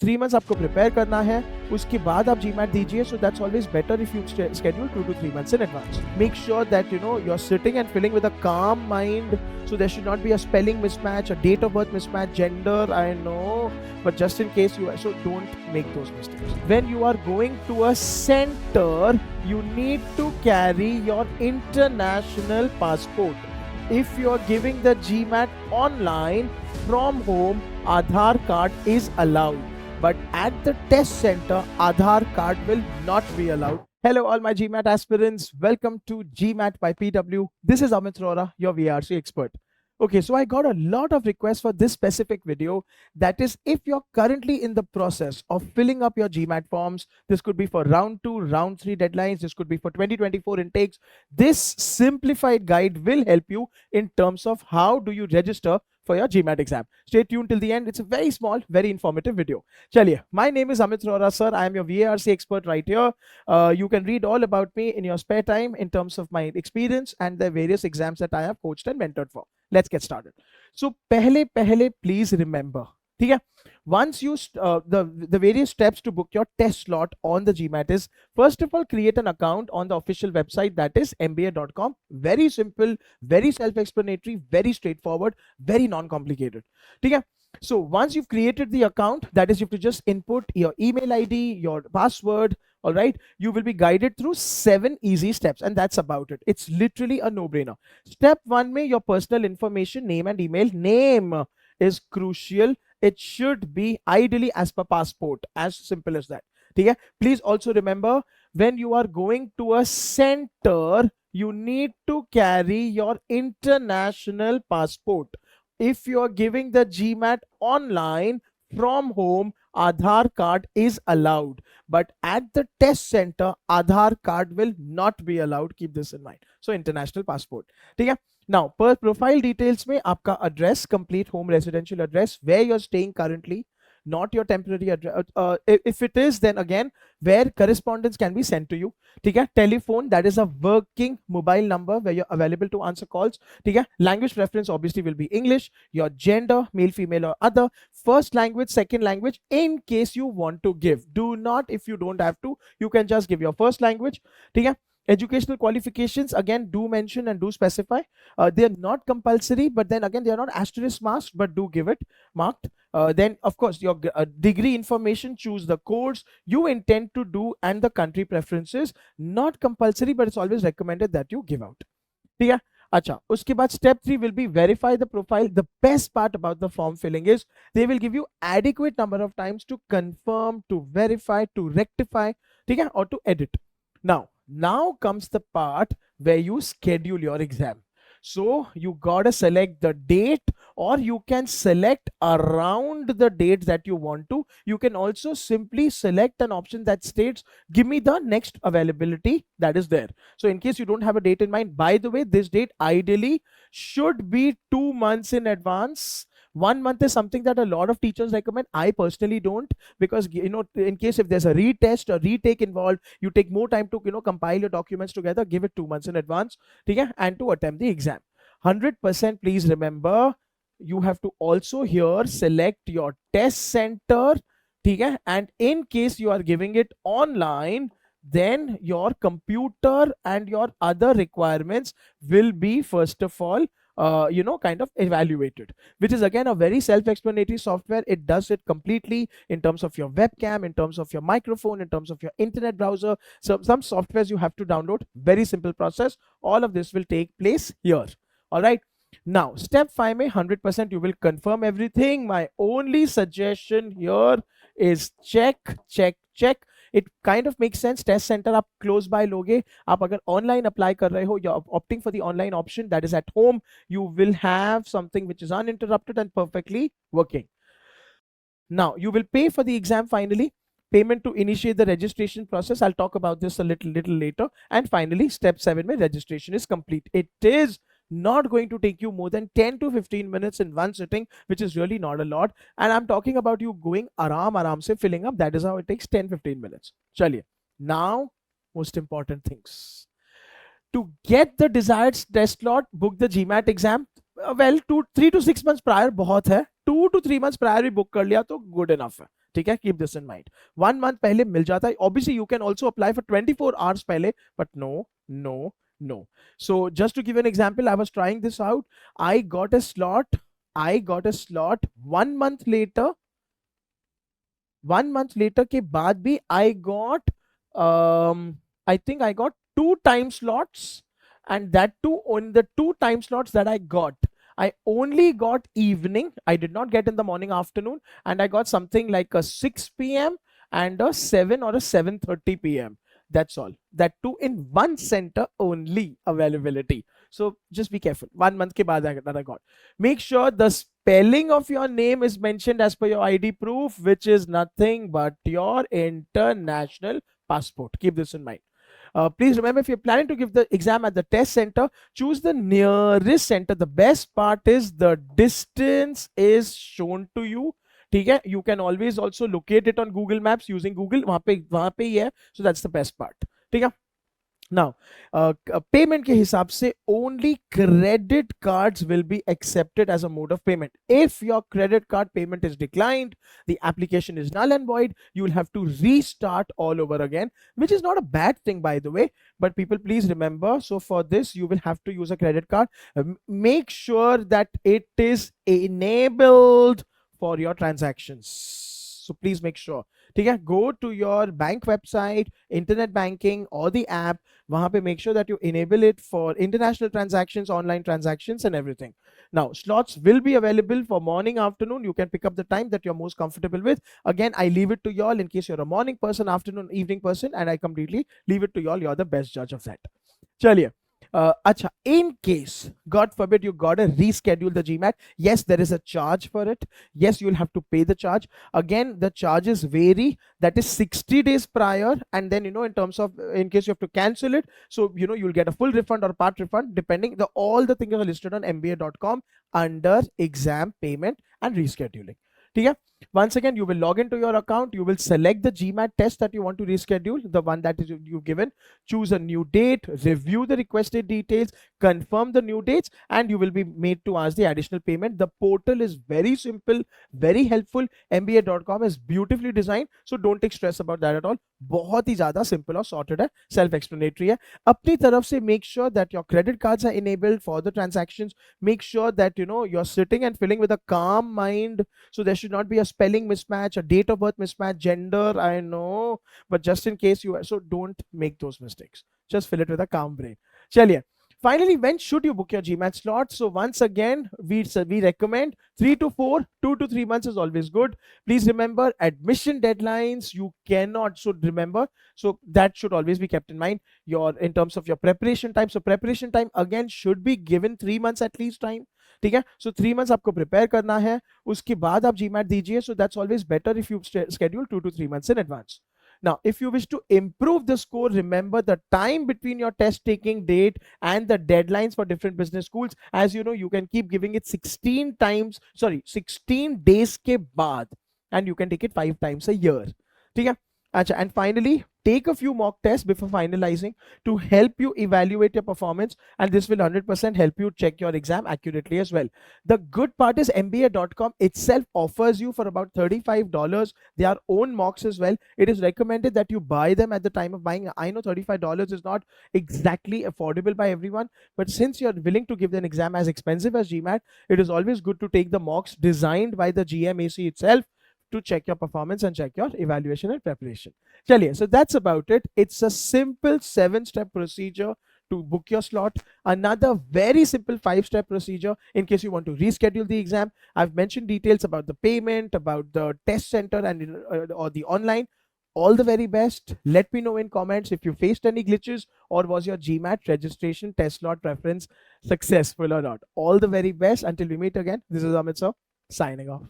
3 months आपको prepare करना है, उसके बाद आप GMAT दीजिए. So that's always better if you schedule 2 to 3 months in advance. Make sure that you're sitting and filling with a calm mind. So there should not be a spelling mismatch, a date of birth mismatch, gender, I know, but just in case so don't make those mistakes. When you are going to a center, you need to carry your international passport. If you are giving the GMAT online from home, Aadhaar card is allowed. But at the test center, Aadhaar card will not be allowed. Hello, all my GMAT aspirants. Welcome to GMAT by PW. This is Amit Rora, your VRC expert. Okay, so I got a lot of requests for this specific video. That is, if you're currently in the process of filling up your GMAT forms, this could be for round 2, round 3 deadlines, this could be for 2024 intakes. This simplified guide will help you in terms of how do you register for your GMAT exam. Stay tuned till the end. It's a very small, very informative video. Chaliye, my name is Amit Rora, sir. I am your VARC expert right here. You can read all about me in your spare time in terms of my experience and the various exams that I have coached and mentored for. Let's get started. So, pehle please remember. Okay? Once you the various steps to book your test slot on the GMAT is, first of all, create an account on the official website, that is mba.com. Very simple, very self-explanatory, very straightforward, very non-complicated. Okay? So once you've created the account, that is, you have to just input your email ID, your password. All right, you will be guided through 7 easy steps, and that's about it. It's literally a no-brainer. Step 1 mein your personal information, name and email. Name is crucial. It should be ideally as per passport, as simple as that. Okay? Please also remember, when you are going to a center, you need to carry your international passport. If you are giving the GMAT online from home, Aadhaar card is allowed. But at the test center, Aadhaar card will not be allowed. Keep this in mind. So international passport. Okay? Now, per profile details mein aapka address, complete home residential address, where you're staying currently, not your temporary address. If it is, then again, where correspondence can be sent to you. Okay? Telephone, that is a working mobile number where you're available to answer calls. Okay? Language preference obviously will be English. Your gender, male, female or other. First language, second language, in case you want to give. Do not, if you don't have to, you can just give your first language. Okay? Educational qualifications, again, do mention and do specify. They are not compulsory, but then again, they are not asterisk marked, but do give it marked. Then, of course, your degree information, choose the course you intend to do and the country preferences. Not compulsory, but it's always recommended that you give out. Yeah. Acha, uske baad step 3 will be verify the profile. The best part about the form filling is they will give you adequate number of times to confirm, to verify, to rectify, or to edit. Now comes the part where you schedule your exam. So you gotta select the date, or you can select around the date that you want to. You can also simply select an option that states, give me the next availability that is there. So in case you don't have a date in mind, by the way, this date ideally should be 2 months in advance. 1 month is something that a lot of teachers recommend. I personally don't, because in case if there's a retest or retake involved, you take more time to compile your documents together. Give it 2 months in advance, and to attempt the exam. 100%, please remember, you have to also here select your test center, and in case you are giving it online, then your computer and your other requirements will be, first of all, kind of evaluated, which is again a very self-explanatory software. It does it completely in terms of your webcam, in terms of your microphone, in terms of your internet browser. So some softwares you have to download. Very simple process. All of this will take place here. All right. Now, step 5 mein 100% you will confirm everything. My only suggestion here is check. It kind of makes sense. Test center आप close by लोगे. आप अगर online apply कर रहे हो, you're opting for the online option, that is at home, you will have something which is uninterrupted and perfectly working. Now, you will pay for the exam finally. Payment to initiate the registration process. I'll talk about this a little later. And finally, step 7 mein registration is complete. It is not going to take you more than 10 to 15 minutes in one sitting, which is really not a lot. And I'm talking about you going aram se filling up. That is how it takes 10-15 minutes. Chaliye. Now, most important things. To get the desired test slot, book the GMAT exam. Well, 3 to 6 months prior बहुत है. 2 to 3 months prior भी book कर लिया तो good enough है. ठीक है, keep this in mind. 1 month पहले मिल जाता है. Obviously you can also apply for 24 hours पहले, but no. So just to give you an example, I was trying this out. I got a slot 1 month later. 1 month later के बाद भी I got I think I got 2 time slots, and that too on the 2 time slots that I got, I only got evening. I did not get in the morning, afternoon, and I got something like a 6 p.m. and a 7 or a 7:30 p.m. That's all. That too in one center only availability. So just be careful. 1 month ke baad that I got. Make sure the spelling of your name is mentioned as per your ID proof, which is nothing but your international passport. Keep this in mind. Please remember, if you're planning to give the exam at the test center, choose the nearest center. The best part is the distance is shown to you. ठीक है, you can always also locate it on Google Maps using Google. वहां पे ही है. So that's the best part. ठीक है. Now, payment के हिसाब से only credit cards will be accepted as a mode of payment. If your credit card payment is declined, the application is null and void. You will have to restart all over again, which is not a bad thing, by the way. But people, please remember, so for this, you will have to use a credit card. Make sure that it is enabled for your transactions. So please make sure. ठीक है, go to your bank website, internet banking or the app. वहां पे make sure that you enable it for international transactions, online transactions and everything. Now, slots will be available for morning, afternoon. You can pick up the time that you're most comfortable with. Again, I leave it to y'all in case you're a morning person, afternoon, evening person, and I completely leave it to y'all. You're the best judge of that. चलिए. Acha, in case, God forbid, you gotta reschedule the GMAT, yes, there is a charge for it. Yes, you'll have to pay the charge. Again, the charges vary. That is 60 days prior, and then, in terms of, in case you have to cancel it, so you'll get a full refund or part refund, depending. All the things are listed on mba.com under exam payment and rescheduling. ठीक है. Once again, you will log into your account. You will select the GMAT test that you want to reschedule, the one that is you've given. Choose a new date, review the requested details, confirm the new dates, and you will be made to ask the additional payment. The portal is very simple, very helpful. MBA.com is beautifully designed, so don't take stress about that at all. बहुत ही ज़्यादा simple और sorted है, self-explanatory है. अपनी तरफ से make sure that your credit cards are enabled for the transactions. Make sure that you're sitting and filling with a calm mind. So there should not be a spelling mismatch, a date of birth mismatch, gender, I know, but just in case you are, so don't make those mistakes. Just fill it with a calm brain. Chaliye. Finally, when should you book your GMAT slot? So once again, we recommend 3 to 4, 2 to 3 months is always good. Please remember, admission deadlines, you cannot, so remember, so that should always be kept in mind. In terms of your preparation time, so preparation time again should be given 3 months at least time. ठीक है, so 3 months आपको prepare करना है, उसके बाद आप GMAT दीजिए. So that's always better if you schedule 2 to 3 months in advance. Now, if you wish to improve the score, remember the time between your test taking date and the deadlines for different business schools. As you know, you can keep giving it 16 days के बाद, and you can take it 5 times a year. ठीक है. अच्छा, and finally, take a few mock tests before finalizing to help you evaluate your performance, and this will 100% help you check your exam accurately as well. The good part is mba.com itself offers you for about $35 their own mocks as well. It is recommended that you buy them at the time of buying. I know $35 is not exactly affordable by everyone, but since you're willing to give an exam as expensive as GMAT, it is always good to take the mocks designed by the GMAC itself to check your performance and check your evaluation and preparation. Chaliye, so that's about it. It's a simple 7-step procedure to book your slot. Another very simple 5-step procedure in case you want to reschedule the exam. I've mentioned details about the payment, about the test center and or the online. All the very best. Let me know in comments if you faced any glitches or was your GMAT registration test slot preference successful or not. All the very best. Until we meet again, this is Amit sir signing off.